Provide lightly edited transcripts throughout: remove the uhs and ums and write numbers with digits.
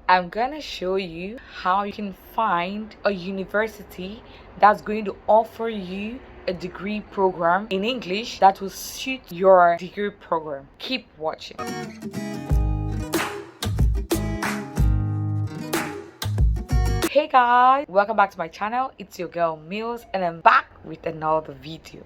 I'm gonna show you how you can find a university that's going to offer you a degree program in English that will suit your degree program. Keep watching. Hey guys, welcome back to my channel. It's your girl Mills and I'm back with another video.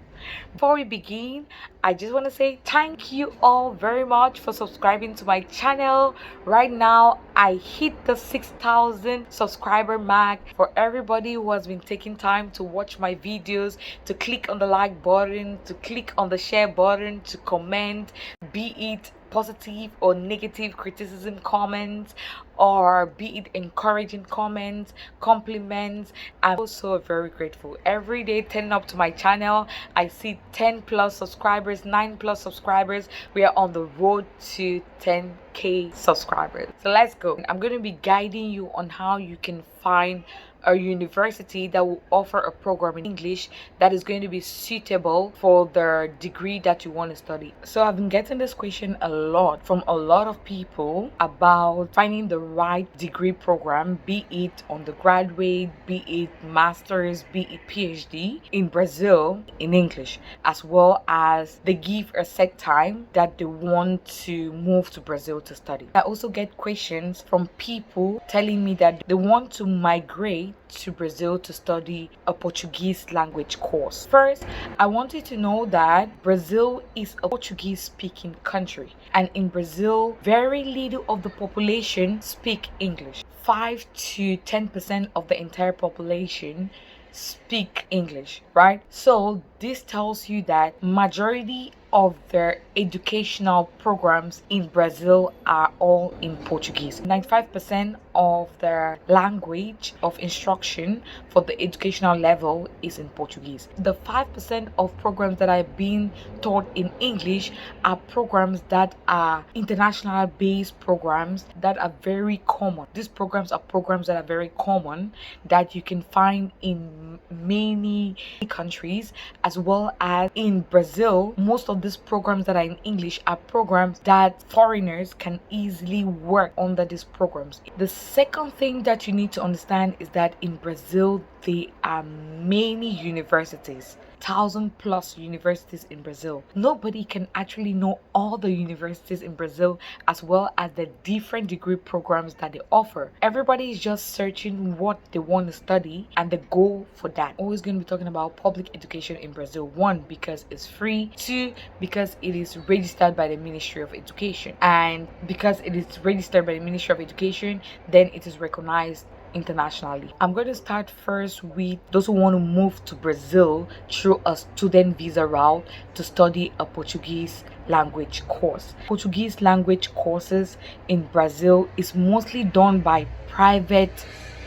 Before we begin, I just want to say thank you all very much for subscribing to my channel. Right now I hit the 6,000 subscriber mark. For everybody who has been taking time to watch my videos, to click on the like button, to click on the share button, to comment, be it positive or negative criticism comments, or be it encouraging comments, compliments. I'm also very grateful. Every day turning up to my channel, I see 10 plus subscribers, 9 plus subscribers. We are on the road to 10k subscribers. So let's go. I'm going to be guiding you on how you can find a university that will offer a program in English that is going to be suitable for the degree that you want to study. So I've been getting this question a lot from a lot of people about finding the right degree program, be it undergraduate, be it master's, be it PhD in Brazil in English, as well as they give a set time that they want to move to Brazil to study. I also get questions from people telling me that they want to migrate to Brazil to study a Portuguese language course. First, I want you to know that Brazil is a Portuguese speaking country, and in Brazil, very little of the population speak English. 5 to 10% of the entire population speak English, right? So this tells you that majority of their educational programs in Brazil are all in Portuguese. 95% of their language of instruction for the educational level is in Portuguese. The 5% of programs that are being taught in English are programs that are international based programs that are very common. These programs are programs that are very common that you can find in many countries, as well as in Brazil. Most of these programs that are in English are programs that foreigners can easily work under these programs. The second thing that you need to understand is that in Brazil there are many universities, 1,000 plus universities in Brazil. Nobody can actually know all the universities in Brazil, as well as the different degree programs that they offer. Everybody is just searching what they want to study and they go for that. Always going to be talking about public education in Brazil. One, because it's free. Two, because it is registered by the Ministry of Education. And because it is registered by the Ministry of Education, then it is recognized internationally. I'm going to start first with those who want to move to Brazil through a student visa route to study a Portuguese language course. Portuguese language courses in Brazil is mostly done by private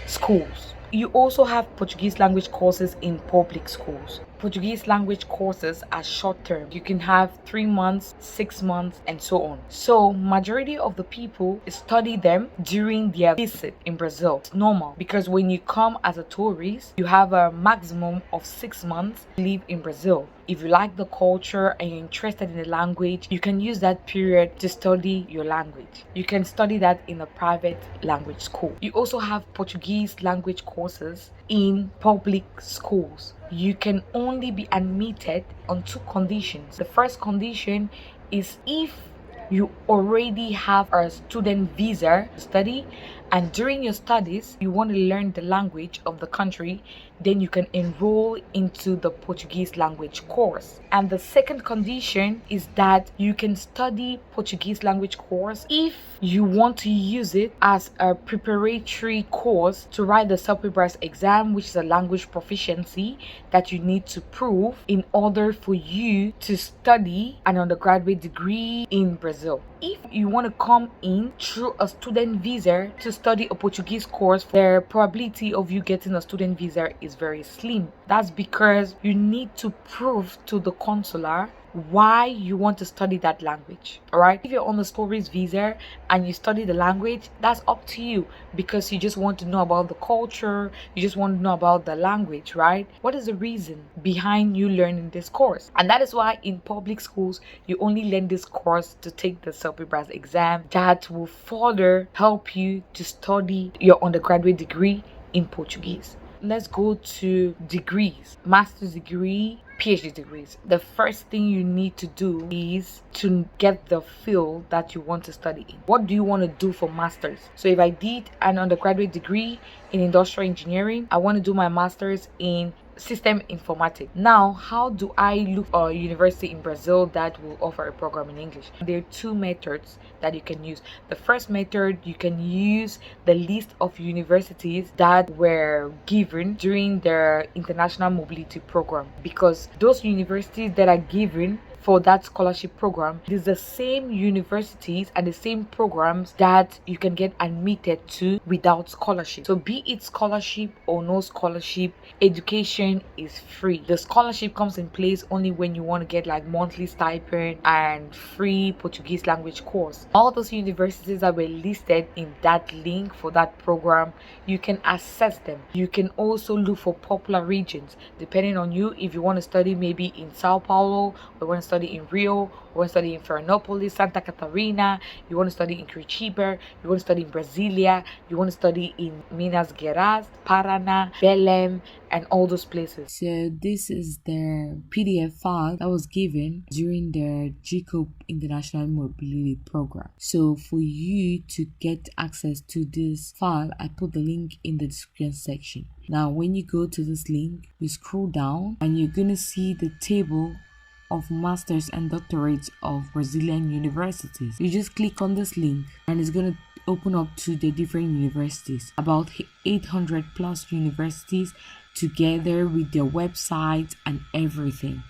schools. You also have Portuguese language courses in public schools. Portuguese language courses are short term. You can have 3 months, 6 months, and so on. So majority of the people study them during their visit in Brazil. It's normal because when you come as a tourist, you have a maximum of 6 months to live in Brazil. If you like the culture and you're interested in the language, you can use that period to study your language. You can study that in a private language school. You also have Portuguese language courses in public schools. You can only be admitted on 2 conditions. The first condition is if you already have a student visa to study, and during your studies you want to learn the language of the country, then you can enroll into the Portuguese language course. And the second condition is that you can study Portuguese language course if you want to use it as a preparatory course to write the Self-Preparation exam, which is a language proficiency that you need to prove in order for you to study an undergraduate degree in Brazil. If you want to come in through a student visa to study a Portuguese course, the probability of you getting a student visa is very slim. That's because you need to prove to the consular why you want to study that language. All right, if you're on the tourist visa and you study the language, that's up to you, because you just want to know about the culture, you just want to know about the language, right? What is the reason behind you learning this course? And that is why in public schools you only learn this course to take the Self-Brass exam that will further help you to study your undergraduate degree in Portuguese. Let's go to degrees. Master's degree, PhD degrees. The first thing you need to do is to get the field that you want to study in. What do you want to do for masters? So if I did an undergraduate degree in industrial engineering, I want to do my master's in system informatics. Now, how do I look for a university in Brazil that will offer a program in English? There are two methods that you can use. The first method, you can use the list of universities that were given during their international mobility program, because those universities that are given for that scholarship program, it is the same universities and the same programs that you can get admitted to without scholarship. So be it scholarship or no scholarship, education is free. The scholarship comes in place only when you want to get like monthly stipend and free Portuguese language course. All those universities that were listed in that link for that program, you can access them. You can also look for popular regions depending on you. If you want to study maybe in Sao Paulo, or want to study in Rio, you want to study in Florianopolis, Santa Catarina, you want to study in Curitiba, you want to study in Brasilia, you want to study in Minas Gerais, Paraná, Belém, and all those places. So this is their PDF file that was given during their GCOP International Mobility Program. So for you to get access to this file, I put the link in the description section. Now when you go to this link, you scroll down and you're gonna see the table of masters and doctorates of Brazilian universities. You just click on this link and it's going to open up to the different universities, about 800 plus universities, together with their websites and everything.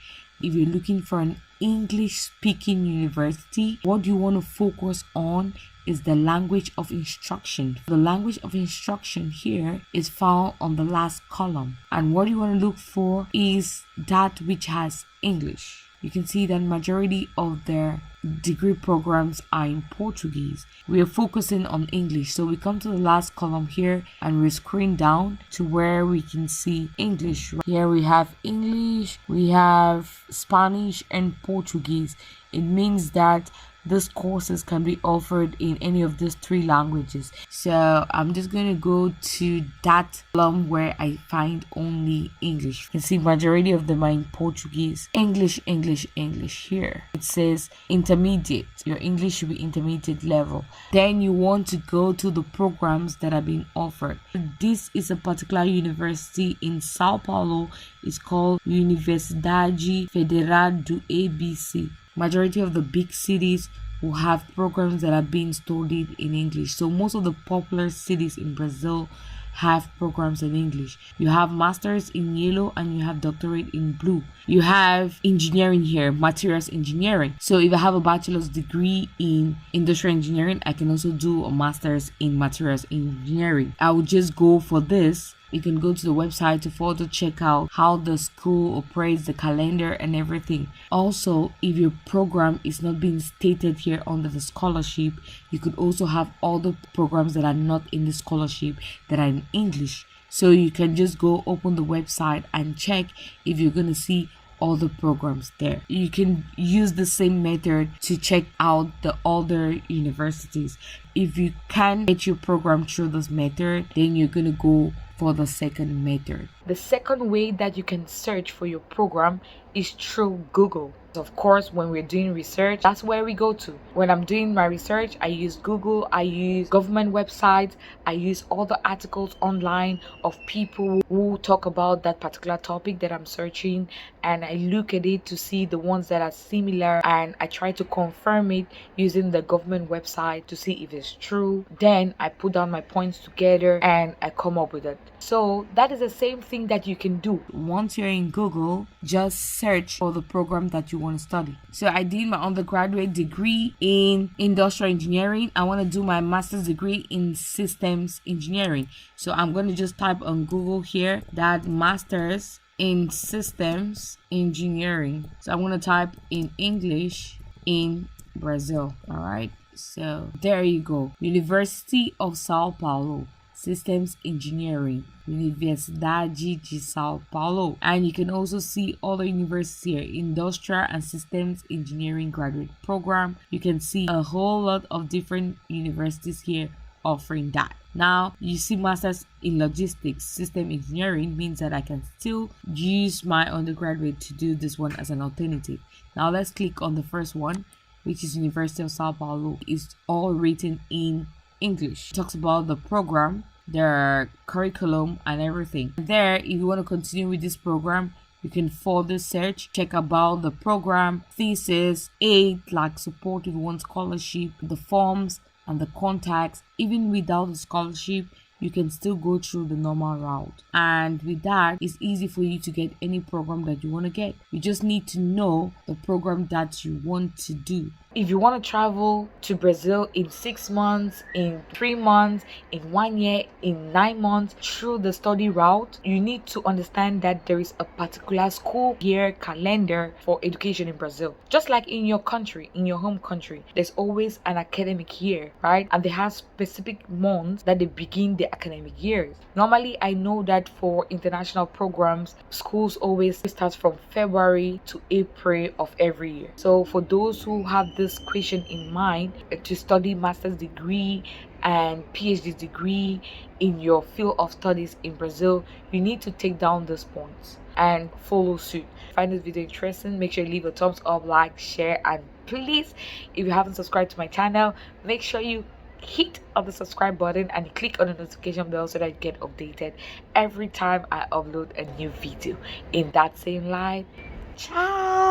If you're looking for an English speaking university, what you want to focus on is the language of instruction. The language of instruction here is found on the last column, and what you want to look for is that which has English. You can see that majority of their degree programs are in Portuguese. We are focusing on English, so we come to the last column here and we screen down to where we can see English. Here we have English, we have Spanish and Portuguese. It means that these courses can be offered in any of these three languages. So I'm just going to go to that column where I find only English. You can see majority of them are in Portuguese. English, English, English. Here it says intermediate. Your English should be intermediate level. Then you want to go to the programs that are being offered. This is a particular university in Sao Paulo. It's called Universidade Federal do ABC. Majority of the big cities will have programs that are being studied in English. So most of the popular cities in Brazil have programs in English. You have masters in yellow and you have doctorate in blue. You have engineering here, materials engineering. So if I have a bachelor's degree in industrial engineering, I can also do a master's in materials engineering. I would just go for this. You can go to the website to further check out how the school operates, the calendar and everything. Also, if your program is not being stated here under the scholarship, you could also have all the programs that are not in the scholarship that are in English. So you can just go open the website and check if you're going to see all the programs there. You can use the same method to check out the other universities. If you can get your program through this method, then you're going to go for the second method. The second way that you can search for your program is through Google. Of course, when we're doing research, that's where we go to. When I'm doing my research, I use Google, I use government websites, I use all the articles online of people who talk about that particular topic that I'm searching, and I look at it to see the ones that are similar, and I try to confirm it using the government website to see if it's true. Then I put down my points together and I come up with it. So that is the same thing that you can do. Once you're in Google, just search for the program that you want to study. So I did my undergraduate degree in industrial engineering. I want to do my master's degree in systems engineering. So I'm going to just type on Google here that master's in systems engineering. So I'm going to type in English in Brazil. All right. So there you go. University of Sao Paulo. Systems Engineering, Universidade de Sao Paulo. And you can also see other universities here, Industrial and Systems Engineering Graduate Program. You can see a whole lot of different universities here offering that. Now you see Masters in Logistics System Engineering means that I can still use my undergraduate to do this one as an alternative. Now let's click on the first one, which is University of Sao Paulo. It's all written in English. It talks about the program, their curriculum and everything. There, if you want to continue with this program, you can further search, check about the program, thesis, aid like support if you want scholarship, the forms and the contacts. Even without the scholarship, you can still go through the normal route. And with that, it's easy for you to get any program that you want to get. You just need to know the program that you want to do. If you want to travel to Brazil in 6 months, in 3 months, in 1 year, in 9 months through the study route, you need to understand that there is a particular school year calendar for education in Brazil. Just like in your country, in your home country, there's always an academic year, right? And they have specific months that they begin the academic years. Normally, I know that for international programs, schools always start from February to April of every year. So for those who have this question in mind to study master's degree and PhD degree in your field of studies in Brazil, you need to take down these points and follow suit. Find this video interesting, make sure you leave a thumbs up, like, share, and please, if you haven't subscribed to my channel, make sure you hit on the subscribe button and click on the notification bell so that you get updated every time I upload a new video. In that same light, ciao.